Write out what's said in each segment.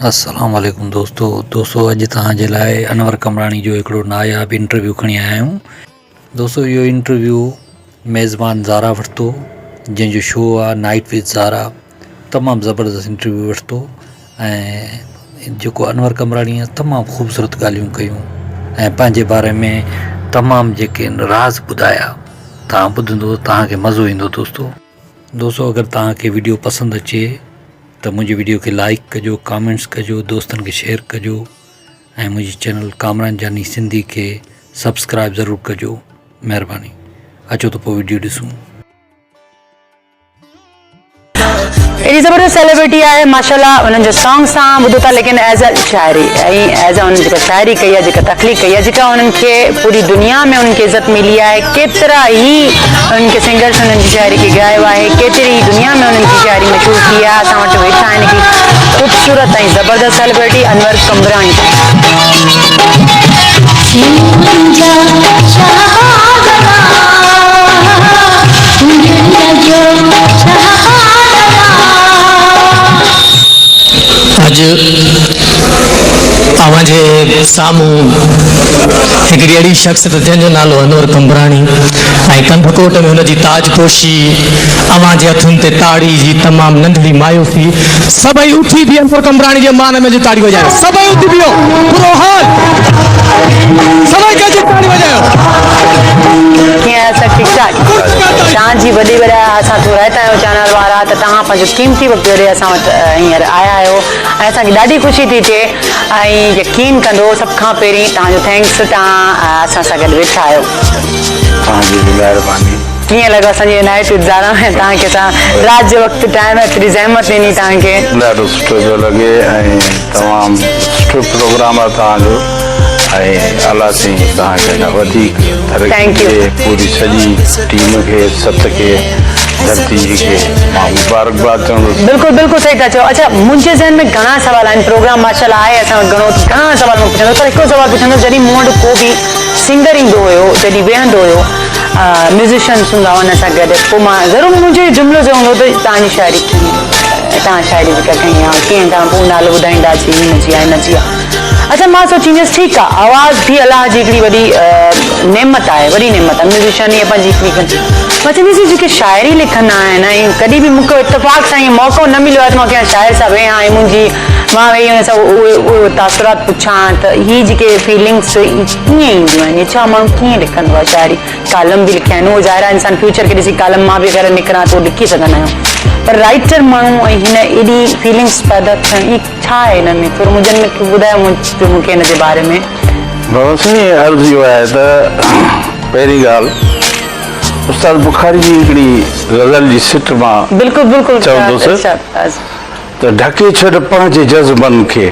अस्सलाम वालेकुम दोस्तों अॼु तव्हांजे लाइ अनवर कमरानी जो हिकिड़ो नायाब इंटरव्यू खणी आया आहियूं। दोस्तों इहो इंटरव्यू मेज़बान ज़ारा वरितो, जंहिंजो शो आहे नाइट विद ज़ारा। तमामु ज़बरदस्त इंटरव्यू वरितो ऐं जेको अनवर कमरानीअ तमामु ख़ूबसूरत ॻाल्हियूं कयूं ऐं पंहिंजे बारे में तमामु जेके राज़ ॿुधाया। तव्हां ॿुधंदो तव्हांखे मज़ो ईंदो। दोस्तों अगरि तव्हांखे वीडियो पसंदि अचे त मुंहिंजी वीडियो खे लाइक कजो, कमेंट्स कजो, दोस्तनि खे शेयर कजो ऐं मुंहिंजी चैनल कामरान जानी सिंधी खे सब्सक्राइब ज़रूरु कजो। महिरबानी। अचो त पोइ वीडियो ॾिसूं। एॾी ज़बरदस्त सेलिब्रिटी आहे माशाल्लाह। उन्हनि जो सॉन्ग सां ॿुधो था, लेकिन एज़ अ शाइरी ऐं एज़ अ उन्हनि जेका शाइरी कई आहे, जेका तख़लीक़ कई आहे, जेका उन्हनि खे पूरी दुनिया में उन्हनि खे इज़त मिली आहे। केतिरा ई उन्हनि खे सिंगर्स उन्हनि जी शाइरी खे ॻायो आहे, केतिरी ई दुनिया में उन्हनि जी शाइरी मशहूरु थी आहे। असां वटि वेठा आहिनि हिकिड़ी ख़ूबसूरत ऐं ज़बरदस्त सेलिब्रिटी अनवर कमरानी। अॼु अवांजे साम्हूं हिकिड़ी अहिड़ी शख़्सियत जंहिंजो नालो अनवर कमरानी ऐं कंधकोट में हुनजी ताजपोशी, अवांजे हथुनि ते ताड़ी जी तमामु नंढड़ी मायूसी। सभई उथी बीहो अनवर कमरानी जे मान में जो ताड़ी वॼायो। सभई उथी बीहो, पूरो हाल सभई गॾिजी ताड़ी वॼायो। कीअं आहे सभु ठीकु ठाक? तव्हांजी वॾी वॾा असां थोरा रहता आहियूं चैनल वारा, त तव्हां पंहिंजो कीमती वक़्तु ॾेई असां वटि हींअर आया आहियो ऐं असांखे ॾाढी ख़ुशी थी थिए ऐं यकीन कंदो सभ खां पहिरीं तव्हांजो थैंक्स, तव्हां असां सां गॾु वेठा आहियो। तव्हांजी महिरबानी। कीअं लॻो असांजी नाइट विद ज़ारा में तव्हांखे असां राति जे वक़्तु टाइम एतिरी ज़हमत ॾिनी तव्हांखे? ॾाढो सुठो पियो लॻे ऐं तमामु सुठो प्रोग्राम आहे तव्हांजो ऐं अलाह साईं तव्हांखे अञा वधीक तरक़ी ॾे। पूरी सॼी टीम खे, सत खे, धरती जी खे मां मुबारकबाद चवंदुसि। बिल्कुलु बिल्कुलु सही था चओ। अच्छा, मुंहिंजे ज़हन में घणा सवाल आहिनि। प्रोग्राम माशाल्लाह आहे, असां वटि घणा सवाल मां पुछंदो, पर हिकिड़ो सवाल पुछंदो। जॾहिं मूं वटि को बि सिंगर ईंदो हुयो, जॾहिं वेहंदो हुयो, म्यूज़िशियन्स हूंदा हुआ हुन सां गॾु, पोइ मां ज़रूरु मुंहिंजो जुमिलो जो हूंदो त तव्हांजी शाइरी कीअं, तव्हां शाइरी जेका कई आहे कीअं, तव्हां पोइ नालो ॿुधाईंदासीं हिन जी आहे हिन जी आहे। अच्छा, मां सोचींदसि ठीकु आहे, आवाज़ बि अलाह जी हिकिड़ी वॾी नेमत आहे, वॾी नेमत आहे। म्यूज़िशियन इहे पंहिंजी हिकिड़ी मां चवंदसि जेके शाइरी लिखंदा आहिनि ऐं कॾहिं बि मूंखे इतफ़ाक़ सां ईअं मौक़ो न मिलियो आहे त मां कंहिं शाइर सां वेहां ऐं मां वेही हुन सां उहे तासुरात पुछां त हीअ जेके फीलिंग्स कीअं ईंदियूं आहिनि, छा माण्हू कीअं लिखंदो आहे शाइरी। कालम बि लिखिया आहिनि, उहो ज़ाहिर आहे इंसान फ्यूचर खे ॾिसी कालम मां बि अगरि निकिरां त लिखी सघंदा आहियूं, पर राइटर माण्हू ऐं हिन एॾी फीलिंग्स पैदा थियनि, इहा छा आहे हिन में? थोरो मुंहिंजनि में ॿुधायो मूंखे हिन जे बारे में। बसि ईअं अर्ज़ु इहो आहे त पहिरीं ॻाल्हि उस्ताद बुखारी जी हिकिड़ी ग़ज़ल जी सिट मां बिल्कुलु बिल्कुलु चवंदुसि त ढके छॾ पंहिंजे जज़्बनि खे,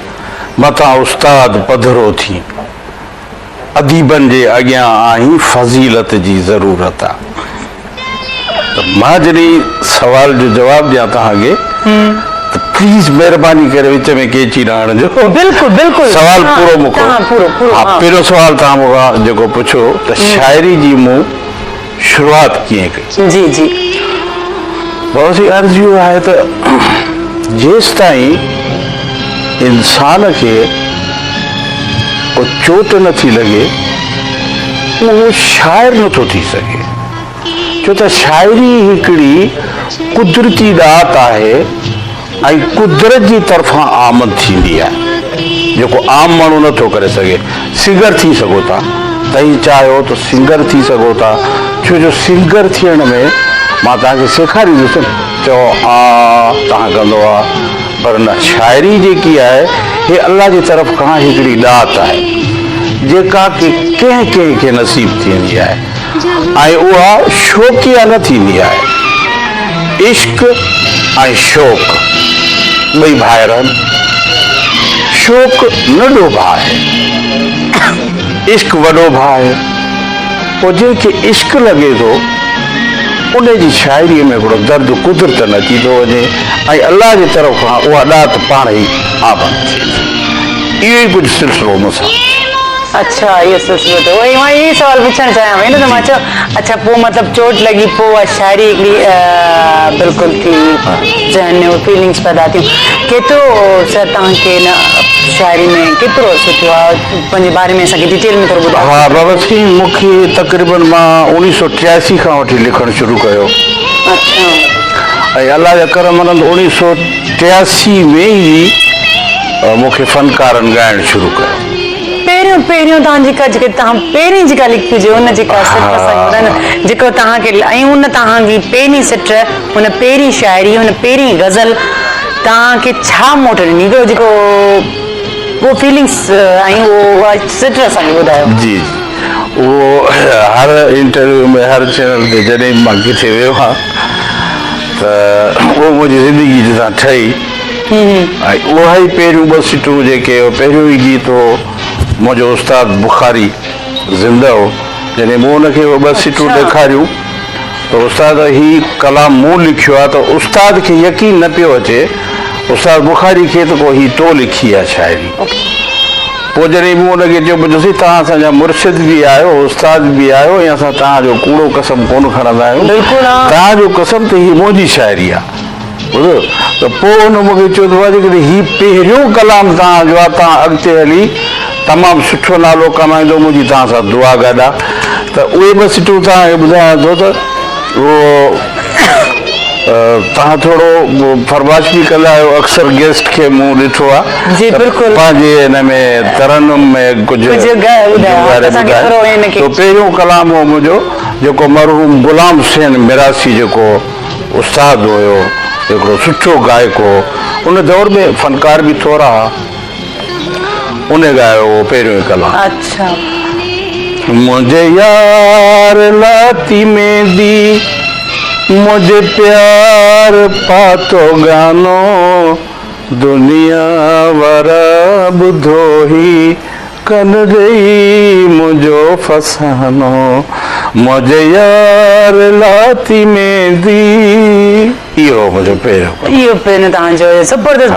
मथां उस्ताद पधरो थी, अदीबनि जे अॻियां आहीं फज़ीलत जी ज़रूरत आहे। त मां जॾहिं सवाल जो जवाबु ॾियां तव्हांखे त प्लीज़ महिरबानी करे विच में कैची न हणिजो। बिल्कुलु बिल्कुलु सवाल पूरो मूंखे। हा, पहिरियों सवाल तव्हां मूंखां जेको पुछो त शाइरी जी मूं शुरूआत कीअं कई। जी जी। बहुत ही अर्ज़ु इहो आहे त जेसि ताईं इंसान खे चोट नथी लॻे उहो शाइर नथो थी सघे। छो त शाइरी हिकिड़ी कुदरती ॾात आहे ऐं कुदरत जी तरफ़ां आमद थींदी आहे, जेको आम माण्हू नथो करे सघे। सिंगर थी सघो था, तव्हां चाहियो त सिंगर थी सघो था, छो जो सिंगर थियण में मां तव्हांखे सेखारींदुसि। चओ तव्हां कंदो आहे, पर न, शाइरी जेकी आहे हे अलाह जी तरफ़ खां हिकिड़ी ॾात आहे जेका की कंहिं खे नसीब थींदी आहे ऐं उहा शौक़िया न थींदी आहे। इश्क ऐं शौक़ ॿई भाइर आहिनि। शौक़ नंढो भाउ आहे, इश्क वॾो भाउ आहे। पोइ जंहिंखे इश्क लॻे थो उन जी शाइरीअ में हिकिड़ो दर्द कुदरत न थी थो वञे ऐं अलाह जी तरफ़ खां उहा ॾात पाण ई आमद थिए थी। इहो ई कुझु सिलसिलो मूंसां। अच्छा ये सिलसिलो तो वही मां यही सवाल पुछण चाहियां पई न त मां चयो अच्छा पोइ मतिलबु चोट लॻी पोइ उहा शाइरी हिकिड़ी बिल्कुलु थी ज़हन में उहे फीलिंग्स पैदा थियूं केतिरो सर तव्हांखे हिन शाइरी में केतिरो सुठो आहे पंहिंजे बारे में असांखे डिटेल में थोरो ॿुधायो। हाँ बाबा सिंह मूंखे तक़रीबन मां 1983 खां वठी लिखणु शुरू कयो अच्छा ऐं अलाह जा करम 1983 में ई मूंखे फनकारनि ॻाइणु शुरू कयो। पहिरियों तव्हांजी जेके तव्हां पहिरीं जेका लिखी हुजे हुन जेका सिट जेको तव्हांखे ऐं हुन तव्हांजी पहिरीं सिट हुन पहिरीं शाइरी हुन पहिरीं गज़ल तव्हांखे छा मोट ॾिनी हुयो जेको वो फीलिंग्स ऐं उहा सिट असांखे ॿुधायो। जी उहो हर इंटरव्यू में हर चैनल ते जॾहिं मां किथे वियो आहियां त उहो मुंहिंजी ज़िंदगी जितां ठही ऐं उहा ई पहिरियों 2 सिटूं जेके पहिरियों ई गीत हो मुंहिंजो उस्ताद बुखारी ज़िंदा हो जॾहिं मूं हुनखे 2 सिटूं ॾेखारियूं त उस्ताद ही कलाम मूं लिखियो आहे त उस्ताद खे यकीन न पियो अचे उस्ताद बुखारी खे त को ही तो लिखी आहे शाइरी। पोइ जॾहिं मूं हुनखे चयो ॿुधोसीं तव्हां असांजा मुर्शिद बि आहियो उस्ताद बि आहियो ऐं असां तव्हांजो कूड़ो कसम कोन खणंदा आहियूं तव्हांजो कसम त ही मुंहिंजी शाइरी आहे ॿुधो त पोइ हुन मूंखे चयो त जेकॾहिं ही पहिरियों कलाम तव्हांजो आहे तव्हां अॻिते हली तमामु सुठो नालो कमाईंदो मुंहिंजी तव्हां सां दुआ गॾु आहे त उहे 2 सिटूं तव्हांखे ॿुधायां थो त उहो तव्हां थोरो फरमाइश बि कंदा आहियो अक्सर गेस्ट खे मूं ॾिठो आहे पंहिंजे हिन में तरन्नुम में कुझु पहिरियों कलाम हो मुंहिंजो जेको मरहूम गुलाम हुसैन मिरासी जेको उस्ताद हुयो हिकिड़ो सुठो गायक हो उन दौर में फनकार बि थोरा उन ॻायो हो पहिरियों कलाम। अच्छा मुझे यार लाती में दी मुझे प्यार पातो गानो दुनिया वारा बुधो ही कन गई मुझो फसानो मुझे यार लाती में दी इहो मुंहिंजो पहिरियों तव्हांजो ज़बरदस्त